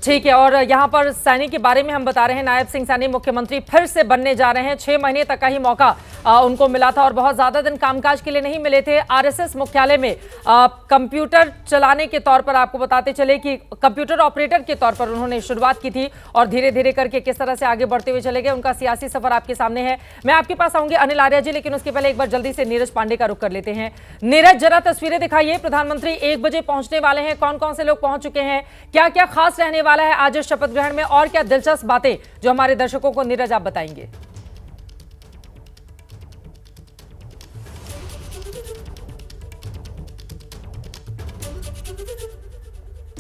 ठीक है। और यहाँ पर सैनी के बारे में हम बता रहे हैं, नायब सिंह सैनी मुख्यमंत्री फिर से बनने जा रहे हैं। 6 महीने तक का ही मौका उनको मिला था और बहुत ज्यादा दिन कामकाज के लिए नहीं मिले थे। आरएसएस मुख्यालय में कंप्यूटर चलाने के तौर पर आपको बताते चले कि कंप्यूटर ऑपरेटर के तौर पर उन्होंने शुरुआत की थी और धीरे धीरे करके किस तरह से आगे बढ़ते हुए चले गए। उनका सियासी सफर आपके सामने है। मैं आपके पास आऊंगी अनिल आर्या जी, लेकिन उसके पहले एक बार जल्दी से नीरज पांडे का रुख कर लेते हैं। नीरज, जरा तस्वीरें दिखाइए। प्रधानमंत्री 1 बजे पहुंचने वाले हैं, कौन कौन से लोग पहुंच चुके हैं, क्या क्या खास रहने वाला है आज इस शपथ ग्रहण में और क्या दिलचस्प बातें जो हमारे दर्शकों को नीरज आप बताएंगे?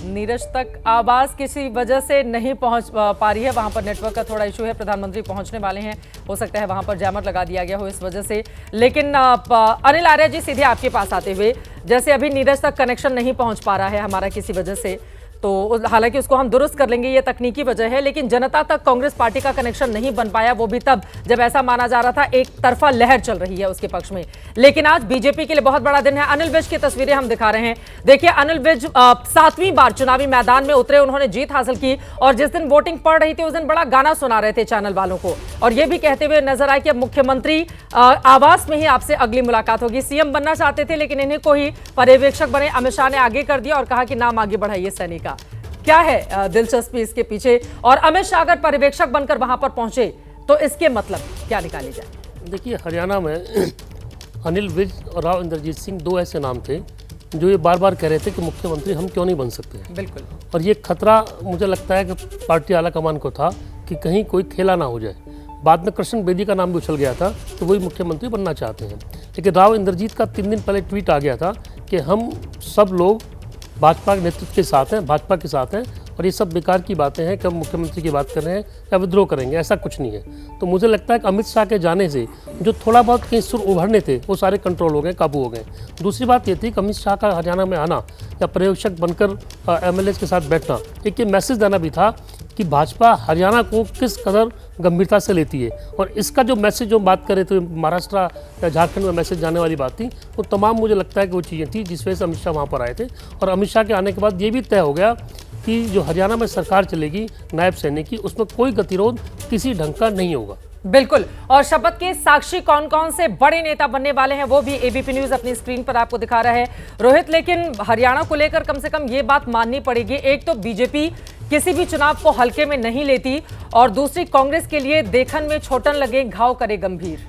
नीरज तक आवाज किसी वजह से नहीं पहुंच पा रही है, वहां पर नेटवर्क का थोड़ा इशू है। प्रधानमंत्री पहुंचने वाले हैं, हो सकता है वहां पर जैमर लगा दिया गया हो इस वजह से। लेकिन अनिल आर्या जी, सीधे आपके पास आते हुए, जैसे अभी नीरज तक कनेक्शन नहीं पहुंच पा रहा है हमारा किसी वजह से, तो हालांकि उसको हम दुरुस्त कर लेंगे, ये तकनीकी वजह है, लेकिन जनता तक कांग्रेस पार्टी का कनेक्शन नहीं बन पाया, वो भी तब जब ऐसा माना जा रहा था एक तरफा लहर चल रही है उसके पक्ष में। लेकिन आज बीजेपी के लिए बहुत बड़ा दिन है। अनिल विज की तस्वीरें हम दिखा रहे हैं। देखिए, अनिल विज 7वीं बार चुनावी मैदान में उतरे, उन्होंने जीत हासिल की और जिस दिन वोटिंग पड़ रही थी उस दिन बड़ा गाना सुना रहे थे चैनल वालों को और ये भी कहते हुए नजर आए कि अब मुख्यमंत्री आवास में ही आपसे अगली मुलाकात होगी। सीएम बनना चाहते थे लेकिन इन्हीं को ही पर्यवेक्षक बने अमित शाह ने आगे कर दिया और कहा कि नाम आगे बढ़ाइए सैनी का। क्या है दिलचस्पी इसके पीछे? और अमित शाह अगर पर्यवेक्षक बनकर वहां पर पहुंचे तो इसके मतलब क्या निकाले जाए? देखिए, हरियाणा में अनिल विज और राव इंद्रजीत सिंह 2 ऐसे नाम थे जो ये बार बार कह रहे थे कि मुख्यमंत्री हम क्यों नहीं बन सकते हैं। बिल्कुल। और ये खतरा मुझे लगता है कि पार्टी आलाकमान को था कि कहीं कोई खेला ना हो जाए। बाद में कृष्ण बेदी का नाम भी उछल गया था तो वही मुख्यमंत्री बनना चाहते हैं। लेकिन राव इंद्रजीत का 3 दिन पहले ट्वीट आ गया था कि हम सब लोग भाजपा के नेतृत्व के साथ हैं, भाजपा के साथ हैं और ये सब बेकार की बातें हैं कि हम मुख्यमंत्री की बात कर रहे हैं या विद्रोह करेंगे, ऐसा कुछ नहीं है। तो मुझे लगता है कि अमित शाह के जाने से जो थोड़ा बहुत कहीं सुर उभरने थे वो सारे कंट्रोल हो गए, काबू हो गए। दूसरी बात ये थी कि अमित शाह का हरियाणा में आना या पर्यवेक्षक बनकर एमएलए के साथ बैठना एक ये मैसेज देना भी था कि भाजपा हरियाणा को किस कदर गंभीरता से लेती है। और इसका जो मैसेज जो बात कर रहे थे, महाराष्ट्र या झारखंड में मैसेज जाने वाली बात थी, वो तमाम मुझे लगता है कि वो चीज़ें थी जिस वजह से अमित शाह वहाँ पर आए थे। और अमित शाह के आने के बाद ये भी तय हो गया कि जो हरियाणा में सरकार चलेगी नायब सैनी की, उसमें कोई गतिरोध किसी ढंग का नहीं होगा। बिल्कुल। और शपथ के साक्षी कौन कौन से बड़े नेता बनने वाले हैं वो भी एबीपी न्यूज अपनी स्क्रीन पर आपको दिखा रहा है रोहित। लेकिन हरियाणा को लेकर कम से कम ये बात माननी पड़ेगी, एक तो बीजेपी किसी भी चुनाव को हल्के में नहीं लेती और दूसरी कांग्रेस के लिए देखन में छोटन लगे घाव करे गंभीर।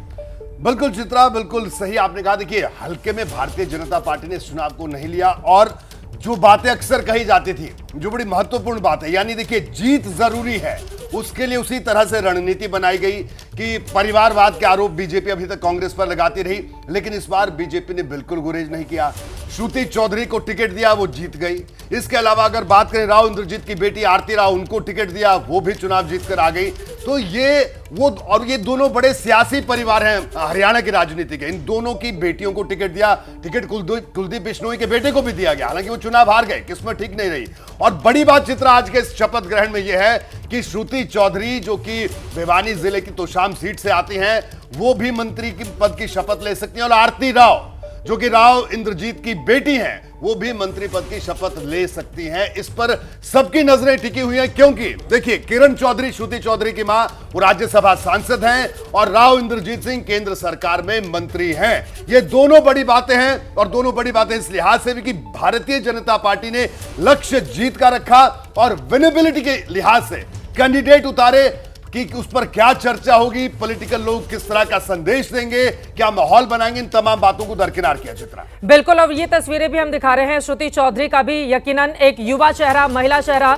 बिल्कुल चित्रा, बिल्कुल सही आपने कहा। देखिए, हल्के में भारतीय जनता पार्टी ने इस चुनाव को नहीं लिया और जो बातें अक्सर कही जाती थी, जो बड़ी महत्वपूर्ण बात है, यानी देखिए जीत जरूरी है, उसके लिए उसी तरह से रणनीति बनाई गई कि परिवारवाद के आरोप बीजेपी अभी तक कांग्रेस पर लगाती रही, लेकिन इस बार बीजेपी ने बिल्कुल गुरेज नहीं किया। श्रुति चौधरी को टिकट दिया, वो जीत गई। इसके अलावा अगर बात करें राव इंद्रजीत की बेटी आरती राव, उनको टिकट दिया, वो भी चुनाव जीतकर आ गई। तो ये दोनों बड़े सियासी परिवार हैं हरियाणा की राजनीति के। इन दोनों की बेटियों को टिकट दिया, टिकट कुलदीप बिश्नोई के बेटे को भी दिया गया, हालांकि वो चुनाव हार गए, किस्मत ठीक नहीं रही। और बड़ी बात चित्रा आज के शपथ ग्रहण में यह है कि श्रुति चौधरी जो कि भिवानी जिले की तोशाम सीट से आती हैं, वो भी मंत्री की पद की शपथ ले सकती हैं और आरती राव जो कि राव इंद्रजीत की बेटी हैं, वो भी मंत्री पद की शपथ ले सकती हैं। इस पर सबकी नजरें टिकी हुई हैं क्योंकि देखिए, किरण चौधरी, श्रुति चौधरी की मां, वो राज्यसभा सांसद हैं और राव इंद्रजीत सिंह केंद्र सरकार में मंत्री हैं। ये दोनों बड़ी बातें हैं और दोनों बड़ी बातें इस लिहाज से भी कि भारतीय जनता पार्टी ने लक्ष्य जीत का रखा और विनेबिलिटी के लिहाज से कैंडिडेट उतारे कि उस पर क्या चर्चा होगी, पॉलिटिकल लोग किस तरह का संदेश देंगे, क्या माहौल बनाएंगे, इन तमाम बातों को दरकिनार किया चित्रा। बिल्कुल। अब ये तस्वीरें भी हम दिखा रहे हैं श्रुति चौधरी का भी, यकीनन एक युवा चेहरा, महिला चेहरा,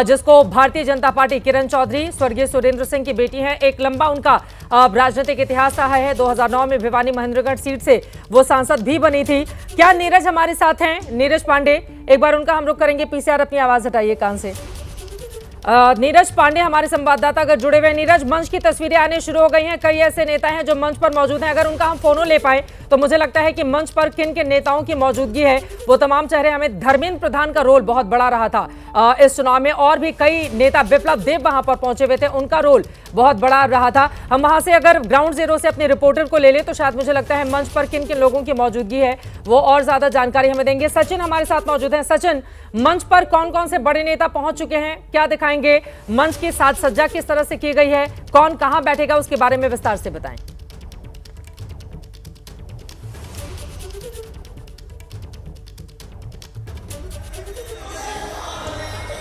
जिसको भारतीय जनता पार्टी, किरण चौधरी स्वर्गीय सुरेंद्र सिंह की बेटी हैं, एक लंबा उनका राजनीतिक इतिहास रहा है। 2009 में भिवानी महेंद्रगढ़ सीट से वो सांसद भी बनी थी। क्या नीरज हमारे साथ हैं? नीरज पांडे, एक बार उनका हम रुख करेंगे। पीसीआर अपनी आवाज हटाइए कान से। नीरज पांडे हमारे संवाददाता अगर जुड़े हुए। नीरज, मंच की तस्वीरें आने शुरू हो गई हैं, कई ऐसे नेता हैं जो मंच पर मौजूद हैं, अगर उनका हम फोनो ले पाए तो मुझे लगता है कि मंच पर किन किन नेताओं की मौजूदगी है वो तमाम चेहरे हमें। धर्मेंद्र प्रधान का रोल बहुत बड़ा रहा था इस चुनाव में, और भी कई नेता, बिप्लब देब वहां पर पहुंचे हुए थे, उनका रोल बहुत बड़ा रहा था। हम वहां से अगर ग्राउंड जीरो से अपने रिपोर्टर को ले लें तो शायद मुझे लगता है मंच पर किन किन लोगों की मौजूदगी है वो और ज्यादा जानकारी हमें देंगे। सचिन हमारे साथ मौजूद हैं। सचिन, मंच पर कौन कौन से बड़े नेता पहुंच चुके हैं, क्या दिखाएंगे? मंच की साज सज्जा किस तरह से की गई है, कौन कहां बैठेगा, उसके बारे में विस्तार से बताएं।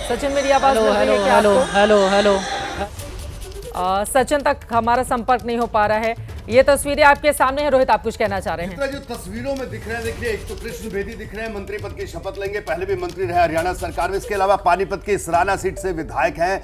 सचिन, मेरी आवाज मिल रही है क्या आपको? हेलो। सचिन तक हमारा संपर्क नहीं हो पा रहा है। ये तस्वीरें आपके सामने है, रोहित आप कुछ कहना चाह रहे हैं? जो तस्वीरों में दिख रहे हैं, देखिए, एक तो कृष्ण बेदी दिख रहे हैं, मंत्री पद की शपथ लेंगे, पहले भी मंत्री रहे हरियाणा सरकार में। इसके अलावा पानीपत की सराना सीट से विधायक हैं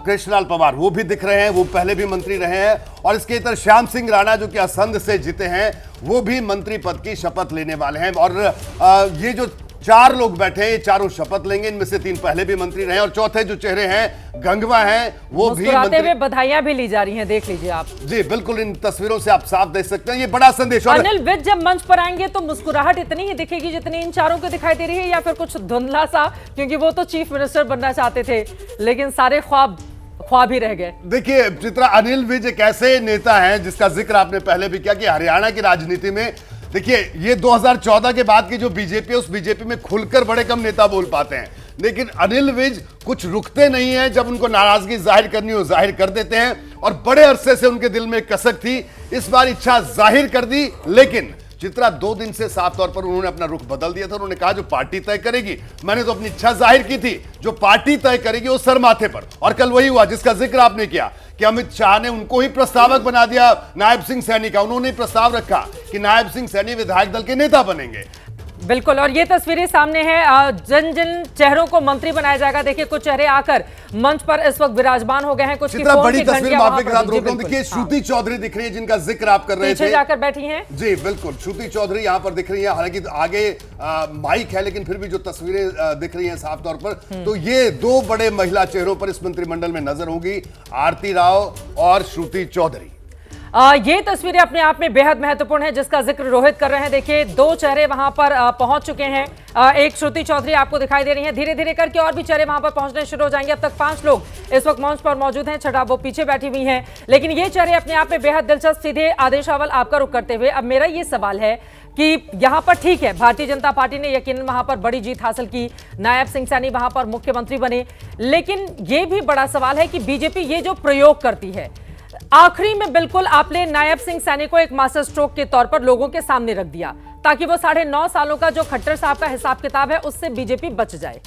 कृष्णलाल पंवार, वो भी दिख रहे हैं, वो पहले भी मंत्री रहे हैं। और इसके इतर श्याम सिंह राणा जो कि असंध से जीते हैं, वो भी मंत्री पद की शपथ लेने वाले हैं। और ये जो 4 लोग बैठे हैं, ये चारों शपथ लेंगे, इनमें से 3 पहले भी मंत्री रहे। और चौथे जो चेहरे हैं, गंगवा हैं, वो भी मुस्कुराते हुए बधाइयां भी ली जा रही हैं, देख लीजिए आप। जी बिल्कुल, इन तस्वीरों से आप साफ देख सकते हैं, ये बड़ा संदेश। और अनिल विज जब मंच पर आएंगे तो मुस्कुराहट इतनी ही दिखेगी जितनी इन चारों को दिखाई दे रही है, या फिर कुछ धुंधला सा, क्योंकि वो तो चीफ मिनिस्टर बनना चाहते थे लेकिन सारे ख्वाब ही रह गए। देखिए चित्रा, अनिल विज एक ऐसे नेता हैं जिसका जिक्र आपने पहले भी किया कि हरियाणा की राजनीति में, देखिए, ये 2014 के बाद की जो बीजेपी है, उस बीजेपी में खुलकर बड़े कम नेता बोल पाते हैं, लेकिन अनिल विज कुछ रुकते नहीं हैं। जब उनको नाराजगी जाहिर करनी हो, जाहिर कर देते हैं। और बड़े अरसे से उनके दिल में कसक थी, इस बार इच्छा जाहिर कर दी। लेकिन चित्रा, 2 दिन से साफ तौर पर उन्होंने अपना रुख बदल दिया था। उन्होंने कहा जो पार्टी तय करेगी, मैंने तो अपनी इच्छा जाहिर की थी, जो पार्टी तय करेगी वो सर माथे पर। और कल वही हुआ जिसका जिक्र आपने किया कि अमित शाह ने उनको ही प्रस्तावक बना दिया नायब सिंह सैनी का। उन्होंने प्रस्ताव रखा कि नायब सिंह सैनी विधायक दल के नेता बनेंगे। बिल्कुल, और ये तस्वीरें सामने है, जिन जिन चेहरों को मंत्री बनाया जाएगा, देखिए कुछ चेहरे आकर मंच पर इस वक्त विराजमान हो गए हैं। कुछ की फोन बड़ी की तस्वीर घंटियां माफी के वहां साथ पर- रोक रहा हूं। देखिए, श्रुति चौधरी दिख रही है, जिनका जिक्र आप कर रहे पीछे थे, जाकर बैठी हैं। जी बिल्कुल, श्रुति चौधरी यहां पर दिख रही है। हालांकि आगे माइक है, लेकिन फिर भी जो तस्वीरें दिख रही हैं साफ तौर पर, तो ये 2 बड़े महिला चेहरों पर इस मंत्रिमंडल में नजर होंगी, आरती राव और श्रुति चौधरी। ये तस्वीरें अपने आप में बेहद महत्वपूर्ण है, जिसका जिक्र रोहित कर रहे हैं। देखिए 2 चेहरे वहां पर पहुंच चुके हैं। एक श्रुति चौधरी आपको दिखाई दे रही हैं, धीरे धीरे करके और भी चेहरे वहां पर पहुंचने शुरू हो जाएंगे। अब तक 5 लोग इस वक्त मंच पर मौजूद हैं, छठा वो पीछे बैठी हुई हैं, लेकिन ये चेहरे अपने आप में बेहद दिलचस्प। सीधे आदेश रावल आपका रुख करते हुए अब मेरा ये सवाल है कि यहां पर ठीक है, भारतीय जनता पार्टी ने यकीनन वहां पर बड़ी जीत हासिल की, नायब सिंह सैनी वहां पर मुख्यमंत्री बने, लेकिन ये भी बड़ा सवाल है कि बीजेपी ये जो प्रयोग करती है, आखिरी में बिल्कुल आपने नायब सिंह सैनी को एक मास्टर स्ट्रोक के तौर पर लोगों के सामने रख दिया, ताकि वो 9.5 सालों का जो खट्टर साहब का हिसाब किताब है उससे बीजेपी बच जाए।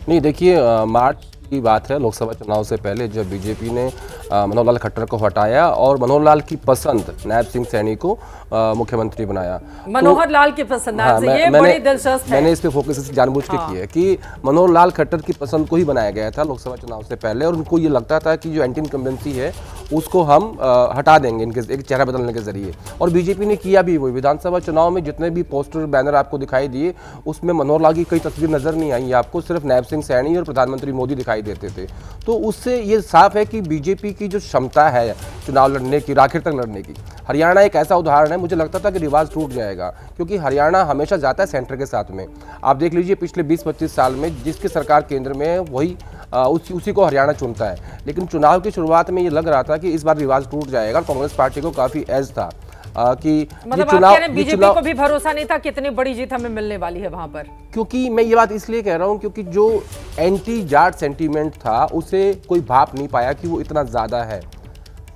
नहीं, देखिए, मार्च की बात है, लोकसभा चुनाव से पहले जब बीजेपी ने मनोहर लाल खट्टर को हटाया और मनोहर लाल की पसंद नायब सिंह सैनी को मुख्यमंत्री बनाया। मनोहर लाल की पसंद, हाँ, ये बड़ी दिलचस्प है। मैंने इस पे फोकस जानबूझ के की है कि मनोहर लाल खट्टर की पसंद को ही बनाया गया था लोकसभा चुनाव से पहले, और उनको ये लगता था कि जो एंटी इनकम्बेंसी है उसको हम हटा देंगे इनके एक चेहरा बदलने के जरिए, और बीजेपी ने किया भी वही। विधानसभा चुनाव में जितने भी पोस्टर बैनर आपको दिखाई दिए, उसमें मनोहर लाल की कोई तस्वीर नजर नहीं आई आपको, सिर्फ नायब सिंह सैनी और प्रधानमंत्री मोदी दिखाई देते थे। तो उससे ये साफ है कि बीजेपी की जो क्षमता है चुनाव लड़ने की, आखिर तक लड़ने की, हरियाणा एक ऐसा उदाहरण है। मुझे लगता था कि रिवाज टूट जाएगा, क्योंकि हरियाणा हमेशा जाता है सेंटर के साथ में। आप देख लीजिए पिछले 20-25 साल में जिसकी सरकार केंद्र में है वही उसी को हरियाणा चुनता है, लेकिन चुनाव की शुरुआत में ये लग रहा था कि इस बार रिवाज टूट जाएगा। कांग्रेस पार्टी को काफी एज था कि मतलब आप कह रहे हैं बीजेपी को भी भरोसा नहीं था कितनी बड़ी जीत हमें मिलने वाली है वहां पर? क्योंकि मैं ये बात इसलिए कह रहा हूं क्योंकि जो एंटी जाट सेंटीमेंट था उसे कोई भाप नहीं पाया कि वो इतना ज्यादा है।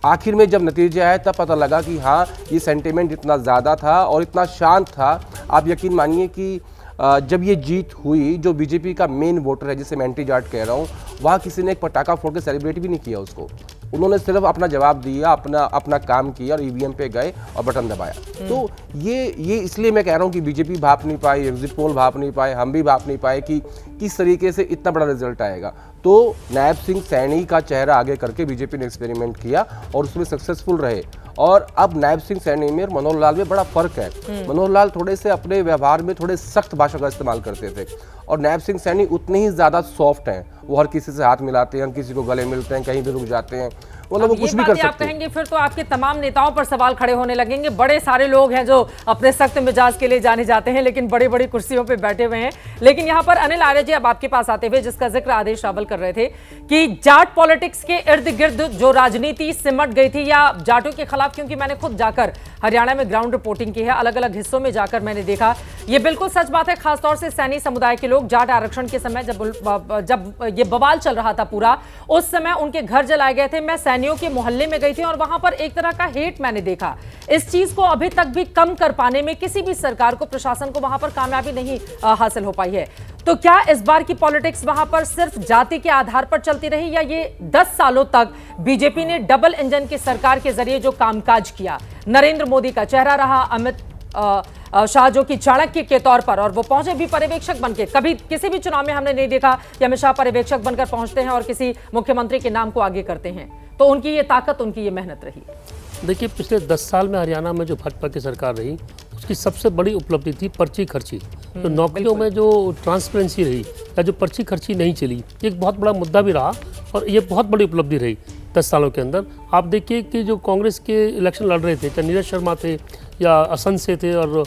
आखिर में जब नतीजा आया तब पता लगा कि हाँ, ये सेंटीमेंट इतना ज़्यादा था और इतना शांत था। आप यकीन मानिए कि जब ये जीत हुई, जो बीजेपी का मेन वोटर है जिसे मैं एंटी जाट कह रहा हूँ, वहाँ किसी ने एक पटाखा फोड़ के सेलिब्रेट भी नहीं किया उसको। उन्होंने सिर्फ अपना जवाब दिया, अपना काम किया और ईवीएम पे गए और बटन दबाया। तो ये इसलिए मैं कह रहा हूँ कि बीजेपी भाप नहीं पाई, एग्जिट पोल भाप नहीं पाए, हम भी भाप नहीं पाए कि किस तरीके से इतना बड़ा रिजल्ट आएगा। तो नायब सिंह सैनी का चेहरा आगे करके बीजेपी ने एक्सपेरिमेंट किया और उसमें सक्सेसफुल रहे। और अब नायब सिंह सैनी में और मनोहर लाल में बड़ा फर्क है। मनोहर लाल थोड़े से अपने व्यवहार में थोड़े सख्त भाषा का इस्तेमाल करते थे और नायब सिंह सैनी उतने ही ज़्यादा सॉफ्ट हैं, वो हर किसी से हाथ मिलाते हैं, हर किसी को गले मिलते हैं, कहीं भी रुक जाते हैं, मतलब वो कुछ भी कर आप सकते हैं। कहेंगे फिर तो आपके तमाम नेताओं पर सवाल खड़े होने लगेंगे। बड़े सारे लोग हैं जो अपने सख्त मिजाज के लिए जाने जाते हैं, लेकिन बड़ी बड़ी कुर्सियों पे बैठे हुए हैं। लेकिन यहाँ पर अनिल आर्य जी, अब आपके पास आते हुए, जिसका जिक्र आदेश रावल कर रहे थे कि जाट पॉलिटिक्स के इर्द गिर्द जो राजनीति सिमट गई थी, या जाटों के खिलाफ, क्योंकि मैंने खुद जाकर हरियाणा में ग्राउंड रिपोर्टिंग की है, अलग अलग हिस्सों में जाकर मैंने देखा, ये बिल्कुल सच बात है। खासतौर से सैनी समुदाय के लोग जाट आरक्षण के समय जब ये बवाल चल रहा था पूरा, उस समय उनके घर जलाए गए थे। मैं सैनियों के मोहल्ले में गई थी और वहां पर एक तरह का हेट मैंने देखा। इस चीज को अभी तक भी कम कर पाने में किसी भी सरकार को, प्रशासन को वहां पर कामयाबी नहीं हासिल हो पाई है। तो क्या इस बार की पॉलिटिक्स वहां पर सिर्फ जाति के आधार पर चलती रही, या ये 10 सालों तक बीजेपी ने डबल इंजन की सरकार के जरिए जो कामकाज किया, नरेंद्र मोदी का चेहरा रहा, अमित शाह जो कि चाणक्य के तौर पर, और वो पहुंचे भी पर्यवेक्षक बनके। कभी किसी भी चुनाव में हमने नहीं देखा कि अमित शाह पर्यवेक्षक बनकर पहुंचते हैं और किसी मुख्यमंत्री के नाम को आगे करते हैं। तो उनकी ये ताकत, उनकी ये मेहनत रही। देखिए, पिछले 10 साल में हरियाणा में जो भाजपा की सरकार रही, उसकी सबसे बड़ी उपलब्धि थी पर्ची खर्ची। तो नौकरियों में जो ट्रांसपेरेंसी रही, या जो पर्ची खर्ची नहीं चली, एक बहुत बड़ा मुद्दा भी रहा और ये बहुत बड़ी उपलब्धि रही 10 सालों के अंदर। आप देखिए कि जो कांग्रेस के इलेक्शन लड़ रहे थे, चाहे नीरज शर्मा थे या असंत से थे, और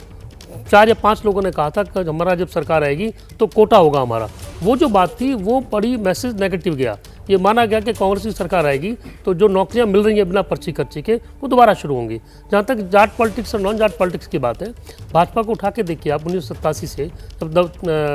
4 या 5 लोगों ने कहा था कि हमारा जब सरकार आएगी तो कोटा होगा हमारा। वो जो बात थी, वो बड़ी मैसेज नेगेटिव गया। ये माना गया कि कांग्रेस की सरकार आएगी तो जो नौकरियां मिल रही हैं बिना पर्ची खर्ची के, वो दोबारा शुरू होंगी। जहाँ तक जाट पॉलिटिक्स और नॉन जाट पॉलिटिक्स की बात है, भाजपा को उठा के देखिए आप, 1987 से जब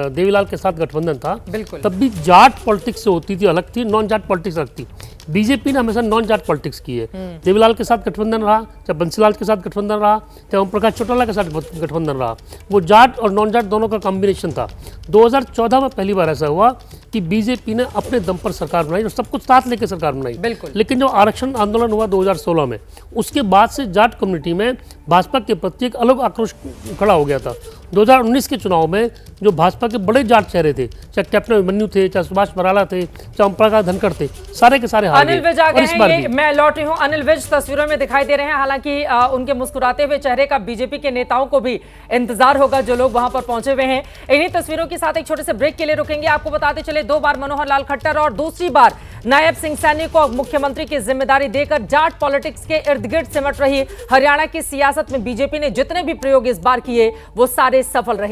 देवीलाल के साथ गठबंधन था, तब भी जाट पॉलिटिक्स जो होती थी अलग थी, नॉन जाट पॉलिटिक्स अलग थी। बीजेपी ने हमेशा नॉन जाट पॉलिटिक्स की है। देवीलाल के साथ गठबंधन रहा, चाहे बंसीलाल के साथ गठबंधन रहा, चाहे ओम प्रकाश चौटाला के साथ गठबंधन रहा, वो जाट और नॉन जाट दोनों का कॉम्बिनेशन था। 2014 में पहली बार ऐसा हुआ कि बीजेपी ने अपने दम पर सरकार बनाई और सब कुछ साथ लेकर सरकार बनाई। लेकिन जो आरक्षण आंदोलन हुआ 2016 में, उसके बाद से जाट कम्युनिटी में भाजपा के प्रति एक अलग आक्रोश खड़ा हो गया था। 2019 के चुनाव में जो भाजपा के बड़े जाट चेहरे थे, चाहे कैप्टन अभिमन्यु थे, चाहे सुभाष बराला थे, चाहे ओम प्रकाश धनखड़ थे, सारे के सारे हार गए। अनिल विज आ गए हैं, मैं लौट रही हूं। अनिल विज तस्वीरों में दिखाई दे रहे हैं, हालांकि उनके मुस्कुराते हुए चेहरे का बीजेपी के नेताओं को भी इंतजार होगा, जो लोग वहां पर पहुंचे हुए हैं। इन्हीं तस्वीरों के साथ एक छोटे से ब्रेक के लिए रुकेंगे। आपको बताते चले, 2 बार मनोहर लाल खट्टर और दूसरी बार नायब सिंह सैनी को मुख्यमंत्री की जिम्मेदारी देकर जाट पॉलिटिक्स के इर्द गिर्द सिमट रही हरियाणा की सियासत में बीजेपी ने जितने भी प्रयोग इस बार किए, वो सारे सफल रहे।